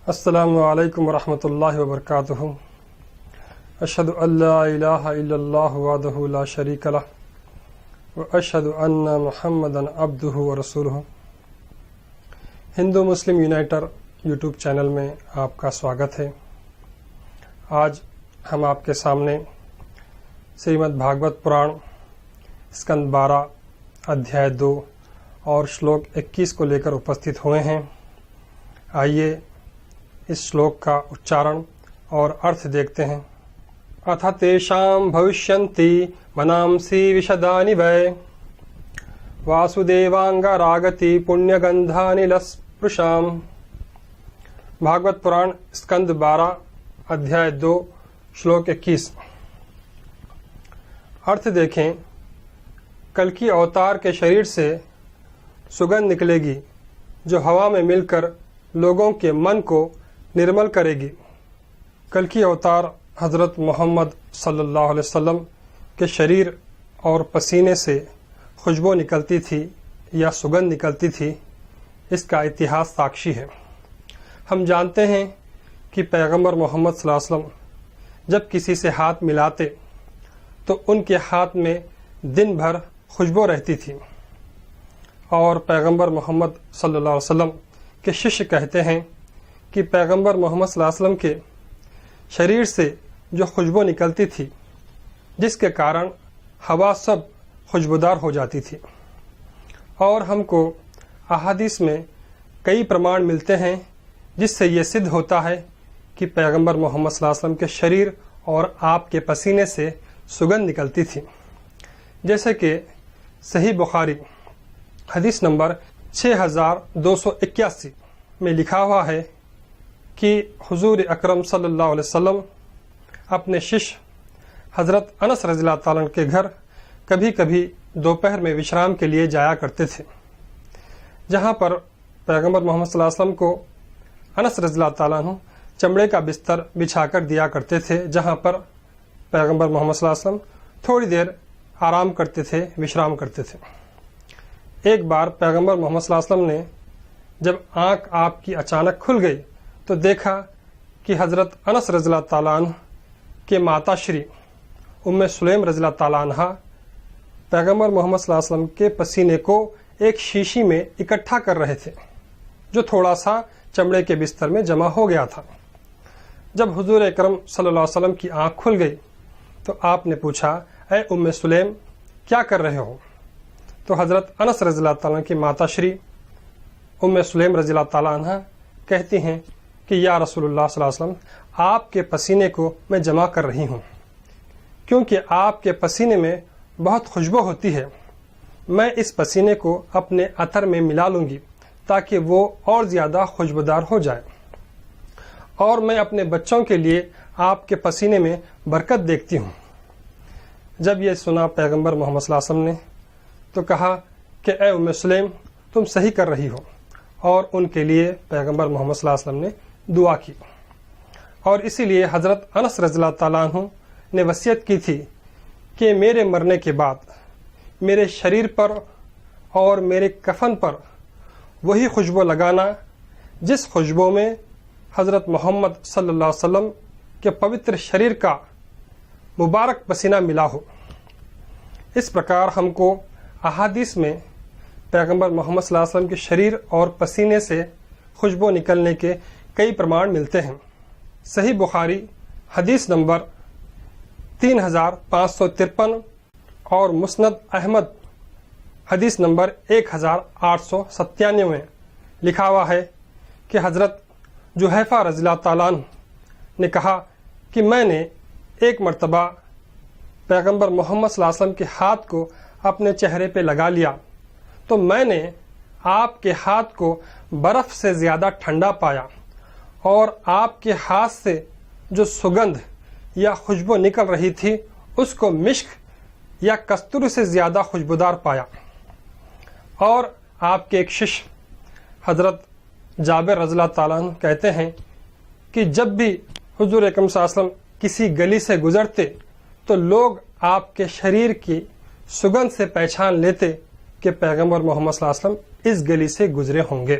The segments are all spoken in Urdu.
السلام علیکم ورحمۃ اللہ وبرکاتہ۔ اشہد ان لا الہ الا اللہ وحدہ لا شریک لہ واشہد ان محمدا عبدہ ورسولہ۔ ہندو مسلم یونائٹر یوٹیوب چینل میں آپ کا سواگت ہے۔ آج ہم آپ کے سامنے سریمد بھاگوت پران اسکند 12 ادھیائے 2 اور شلوک 21 کو لے کر اپستھت ہوئے ہیں۔ آئیے اس شلوک کا اچارن اور ارتھ دیکھتے ہیں۔ اتھ تیشام بھوشینتی منامسی وشدانی وے واسودیوانگ راگتی پنیہ گندھانی لسپرشام۔ بھاگوت پران اسکند 12 ادھیائے 2 شلوک 21۔ ارتھ دیکھیں، کلکی اوتار کے شریر سے سگندھ نکلے گی جو ہوا میں مل کر لوگوں کے من کو نرمل کرے گی۔ کلکی اوتار حضرت محمد صلی اللہ علیہ وسلم کے شریر اور پسینے سے خوشبو نکلتی تھی یا سگندھ نکلتی تھی، اس کا اتہاس ساکشی ہے۔ ہم جانتے ہیں کہ پیغمبر محمد صلی اللہ علیہ وسلم جب کسی سے ہاتھ ملاتے تو ان کے ہاتھ میں دن بھر خوشبو رہتی تھی، اور پیغمبر محمد صلی اللہ علیہ وسلم کے شیشیہ کہتے ہیں کہ پیغمبر محمد صلی اللہ علیہ وسلم کے شریر سے جو خوشبو نکلتی تھی، جس کے کارن ہوا سب خوشبودار ہو جاتی تھی۔ اور ہم کو احادیث میں کئی پرمان ملتے ہیں جس سے یہ سدھ ہوتا ہے کہ پیغمبر محمد صلی اللہ علیہ وسلم کے شریر اور آپ کے پسینے سے سگندھ نکلتی تھی، جیسے کہ صحیح بخاری حدیث نمبر 6281 میں لکھا ہوا ہے کہ حضور اکرم صلی اللہ علیہ وسلم اپنے شیشیہ حضرت انس رضی اللہ تعالیٰ عنہ کے گھر کبھی کبھی دوپہر میں وشرام کے لیے جایا کرتے تھے، جہاں پر پیغمبر محمد صلی اللہ علیہ وسلم کو انس رضی اللہ تعالیٰ عنہ چمڑے کا بستر بچھا کر دیا کرتے تھے، جہاں پر پیغمبر محمد صلی اللہ علیہ وسلم تھوڑی دیر آرام کرتے تھے، وشرام کرتے تھے۔ ایک بار پیغمبر محمد صلی اللہ علیہ وسلم نے جب آنکھ آپ کی اچانک کھل گئی تو دیکھا کہ حضرت انس رضی اللہ تعالیٰ عنہ کے ماتا شری ام سلیم رضی اللہ تعالیٰ عنہ پیغمبر محمد صلی اللہ علیہ وسلم کے پسینے کو ایک شیشی میں اکٹھا کر رہے تھے، جو تھوڑا سا چمڑے کے بستر میں جمع ہو گیا تھا۔ جب حضور اکرم صلی اللہ علیہ وسلم کی آنکھ کھل گئی تو آپ نے پوچھا، اے ام سلیم کیا کر رہے ہو؟ تو حضرت انس رضی اللہ تعالیٰ کی ماتا شری ام سلیم رضی اللہ تعالیٰ عنہ کہتی ہیں کہ یا رسول اللہ صلی اللہ علیہ وسلم، آپ کے پسینے کو میں جمع کر رہی ہوں، کیونکہ آپ کے پسینے میں بہت خوشبو ہوتی ہے۔ میں اس پسینے کو اپنے عطر میں ملا لوں گی تاکہ وہ اور زیادہ خوشبودار ہو جائے، اور میں اپنے بچوں کے لیے آپ کے پسینے میں برکت دیکھتی ہوں۔ جب یہ سنا پیغمبر محمد صلی اللہ علیہ وسلم نے تو کہا کہ اے ام سلیم، تم صحیح کر رہی ہو، اور ان کے لیے پیغمبر محمد صلی اللہ علیہ وسلم نے دعا کی۔ اور اسی لیے حضرت انس رضی اللہ تعالیٰ عنہ نے وصیت کی تھی کہ میرے مرنے کے بعد میرے شریر پر اور میرے کفن پر وہی خوشبو لگانا جس خوشبو میں حضرت محمد صلی اللہ علیہ وسلم کے پوتر شریر کا مبارک پسینہ ملا ہو۔ اس پرکار ہم کو احادیث میں پیغمبر محمد صلی اللہ علیہ وسلم کے شریر اور پسینے سے خوشبو نکلنے کے کئی پرمان ملتے ہیں۔ صحیح بخاری حدیث نمبر 3553 اور مسند احمد حدیث نمبر 1897 میں لکھا ہوا ہے کہ حضرت جحیفہ رضی اللہ تعالیٰ عنہ نے کہا کہ میں نے ایک مرتبہ پیغمبر محمد صلی اللہ علیہ وسلم کے ہاتھ کو اپنے چہرے پہ لگا لیا تو میں نے آپ کے ہاتھ کو برف سے زیادہ ٹھنڈا پایا، اور آپ کے ہاتھ سے جو سگندھ یا خوشبو نکل رہی تھی اس کو مشک یا کستوری سے زیادہ خوشبودار پایا۔ اور آپ کے ایک شیشیہ حضرت جابر رضی اللہ تعالیٰ عنہ کہتے ہیں کہ جب بھی حضور اکرم صلی اللہ علیہ وسلم کسی گلی سے گزرتے تو لوگ آپ کے شریر کی سگندھ سے پہچان لیتے کہ پیغمبر محمد صلی اللہ علیہ وسلم اس گلی سے گزرے ہوں گے۔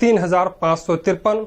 3553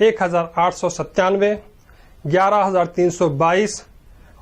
1897, 11322